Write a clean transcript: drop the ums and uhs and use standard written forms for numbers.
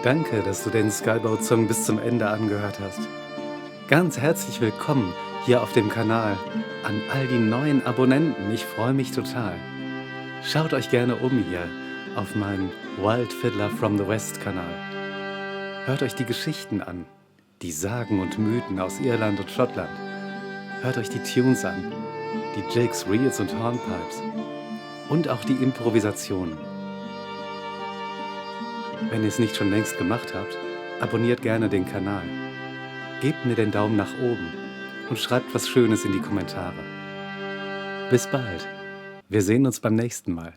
Danke, dass du den Skyboat-Song bis zum Ende angehört hast. Ganz herzlich willkommen hier auf dem Kanal. An all die neuen Abonnenten, ich freue mich total. Schaut euch gerne um hier auf meinem Wild Fiddler from the West Kanal. Hört euch die Geschichten an, die Sagen und Mythen aus Irland und Schottland. Hört euch die Tunes an, die Jigs, Reels und Hornpipes und auch die Improvisationen. Wenn ihr es nicht schon längst gemacht habt, abonniert gerne den Kanal. Gebt mir den Daumen nach oben und schreibt was Schönes in die Kommentare. Bis bald. Wir sehen uns beim nächsten Mal.